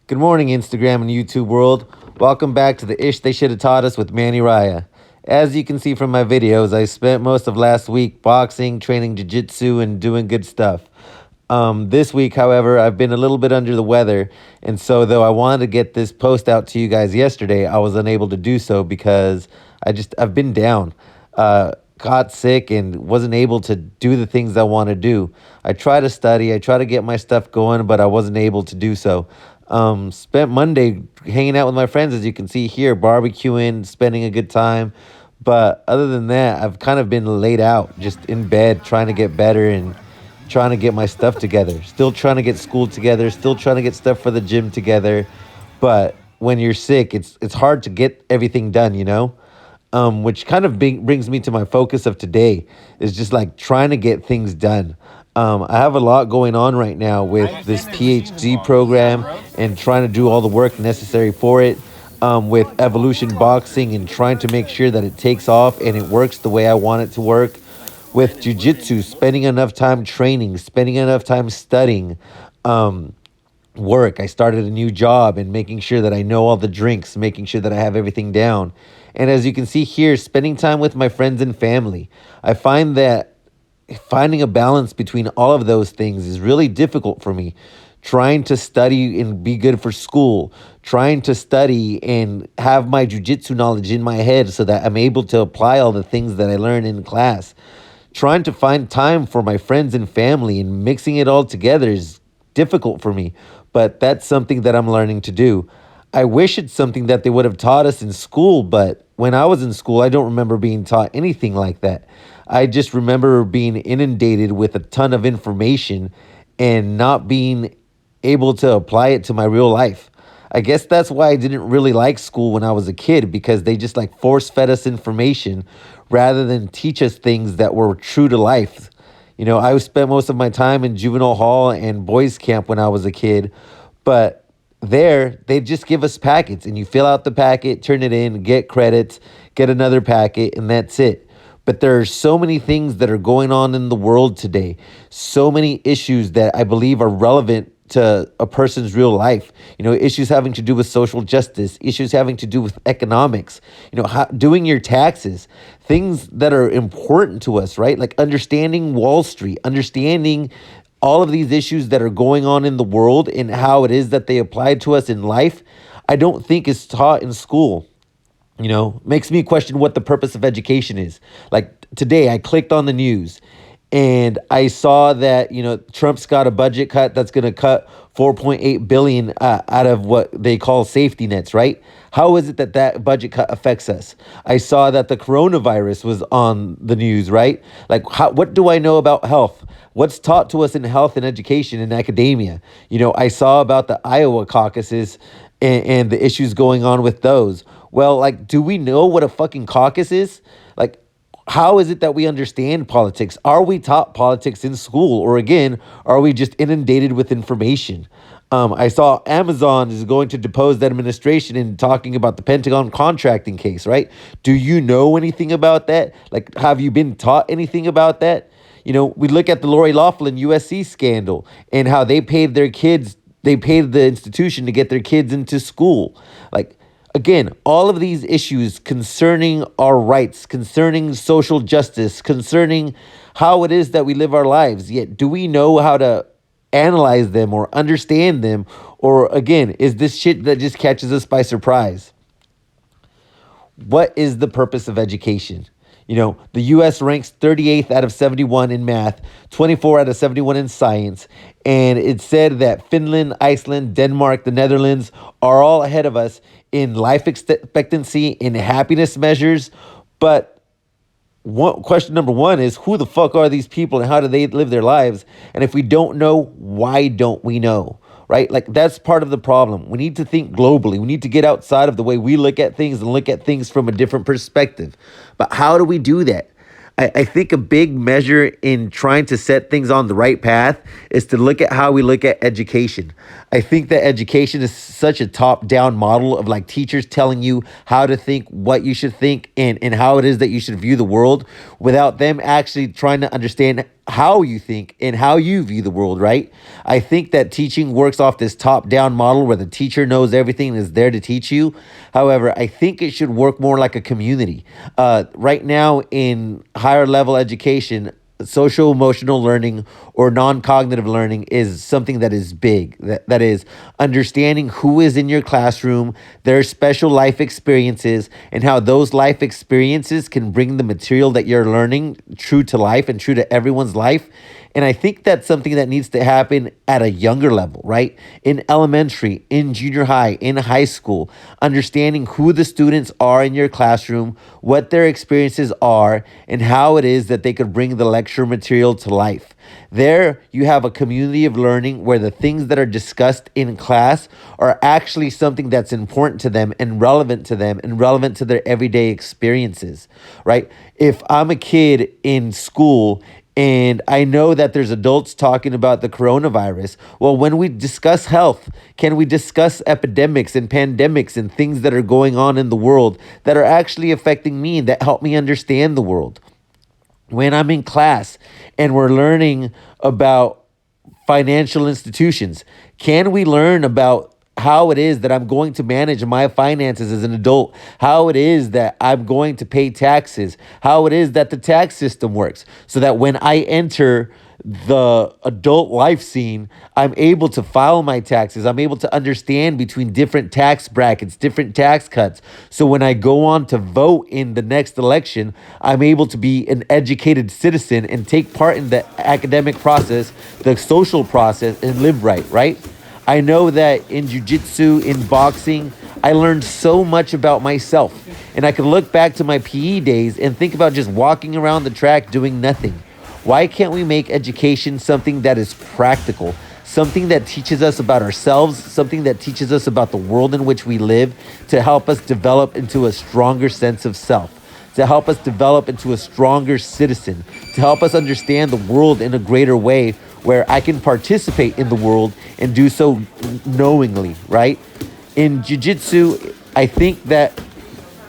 Good morning, Instagram and YouTube world. Welcome back to the Ish They Should Have Taught Us with Manny Raya. As you can see from my videos, I spent most of last week boxing, training jiu-jitsu, and doing good stuff. This week, however, I've been a little bit under the weather, and so though I wanted to get this post out to you guys yesterday, I was unable to do so because I've been down. Got sick and wasn't able to do the things I want to do. I try to study, I try to get my stuff going, but I wasn't able to do so. Spent Monday hanging out with my friends, as you can see here, barbecuing, spending a good time. But other than that, I've kind of been laid out, just in bed, trying to get better and trying to get my stuff together. Still trying to get school together, still trying to get stuff for the gym together. But when you're sick, it's hard to get everything done, you know? Which kind of brings me to my focus of today is just like trying to get things done. I have a lot going on right now with this PhD program and trying to do all the work necessary for it, with Evolution Boxing and trying to make sure that it takes off and it works the way I want it to work. With Jiu-Jitsu, spending enough time training, spending enough time studying, work. I started a new job and making sure that I know all the drinks, making sure that I have everything down. And as you can see here, spending time with my friends and family. I find that finding a balance between all of those things is really difficult for me. Trying to study and be good for school, trying to study and have my jujitsu knowledge in my head so that I'm able to apply all the things that I learn in class. Trying to find time for my friends and family and mixing it all together is difficult for me, but that's something that I'm learning to do. I wish it's something that they would have taught us in school, but when I was in school, I don't remember being taught anything like that. I just remember being inundated with a ton of information and not being able to apply it to my real life. I guess that's why I didn't really like school when I was a kid, because they just like force fed us information rather than teach us things that were true to life. You know, I spent most of my time in juvenile hall and boys camp when I was a kid, but there they just give us packets and you fill out the packet, turn it in, get credits, get another packet, and that's it. But there are so many things that are going on in the world today, so many issues that I believe are relevant to a person's real life. You know, issues having to do with social justice, issues having to do with economics, you know, doing your taxes, things that are important to us, right? Like understanding Wall Street, understanding all of these issues that are going on in the world and how it is that they apply to us in life. I don't think is taught in school. You know, makes me question what the purpose of education is. Like today, I clicked on the news and I saw that, you know, Trump's got a budget cut that's going to cut 4.8 billion out of what they call safety nets, right? How is it that that budget cut affects us? I saw that the coronavirus was on the news, right? Like, what do I know about health? What's taught to us in health and education and academia? You know, I saw about the Iowa caucuses and the issues going on with those. Well, like, do we know what a fucking caucus is? Like, how is it that we understand politics? Are we taught politics in school? Or again, are we just inundated with information? I saw Amazon is going to depose that administration and talking about the Pentagon contracting case, right? Do you know anything about that? Like, have you been taught anything about that? You know, we look at the Lori Loughlin USC scandal and how they paid their kids, they paid the institution to get their kids into school. Like, again, all of these issues concerning our rights, concerning social justice, concerning how it is that we live our lives. Yet, do we know how to analyze them or understand them? Or again, is this shit that just catches us by surprise? What is the purpose of education? You know, the U.S. ranks 38th out of 71 in math, 24 out of 71 in science. And it said that Finland, Iceland, Denmark, the Netherlands are all ahead of us in life expectancy, in happiness measures. But question number one is, who the fuck are these people and how do they live their lives? And if we don't know, why don't we know? Right? Like, that's part of the problem. We need to think globally. We need to get outside of the way we look at things and look at things from a different perspective. But how do we do that? I think a big measure in trying to set things on the right path is to look at how we look at education. I think that education is such a top-down model of like teachers telling you how to think, what you should think, and how it is that you should view the world without them actually trying to understand how you think and how you view the world, right? I think that teaching works off this top down model where the teacher knows everything and is there to teach you. However, I think it should work more like a community. Right now, in higher level education, social emotional learning or non-cognitive learning is something that is big, that is understanding who is in your classroom, their special life experiences, and how those life experiences can bring the material that you're learning true to life and true to everyone's life. And I think that's something that needs to happen at a younger level, right? In elementary, in junior high, in high school, understanding who the students are in your classroom, what their experiences are, and how it is that they could bring the lecture material to life. There, you have a community of learning where the things that are discussed in class are actually something that's important to them and relevant to them and relevant to their everyday experiences, right? If I'm a kid in school and I know that there's adults talking about the coronavirus. Well, when we discuss health, can we discuss epidemics and pandemics and things that are going on in the world that are actually affecting me and that help me understand the world? When I'm in class and we're learning about financial institutions, can we learn about how it is that I'm going to manage my finances as an adult, how it is that I'm going to pay taxes, how it is that the tax system works, so that when I enter the adult life scene, I'm able to file my taxes. I'm able to understand between different tax brackets, different tax cuts. So when I go on to vote in the next election, I'm able to be an educated citizen and take part in the academic process, the social process, and live right, right? I know that in jujitsu, in boxing, I learned so much about myself. And I can look back to my PE days and think about just walking around the track doing nothing. Why can't we make education something that is practical, something that teaches us about ourselves, something that teaches us about the world in which we live, to help us develop into a stronger sense of self, to help us develop into a stronger citizen, to help us understand the world in a greater way where I can participate in the world and do so knowingly, right? In jiu-jitsu, I think that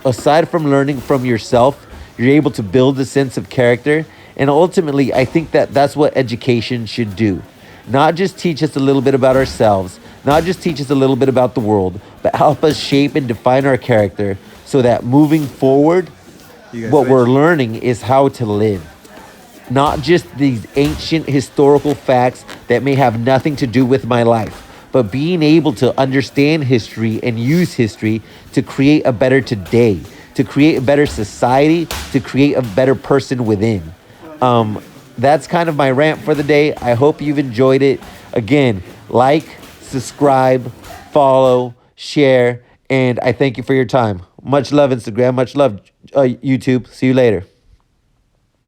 aside from learning from yourself, you're able to build a sense of character. And ultimately, I think that that's what education should do. Not just teach us a little bit about ourselves, not just teach us a little bit about the world, but help us shape and define our character so that moving forward, what we're learning is how to live. Not just these ancient historical facts that may have nothing to do with my life, but being able to understand history and use history to create a better today, to create a better society, to create a better person within. That's kind of my rant for the day. I hope you've enjoyed it. Again, like, subscribe, follow, share, and I thank you for your time. Much love, Instagram. Much love, YouTube. See you later.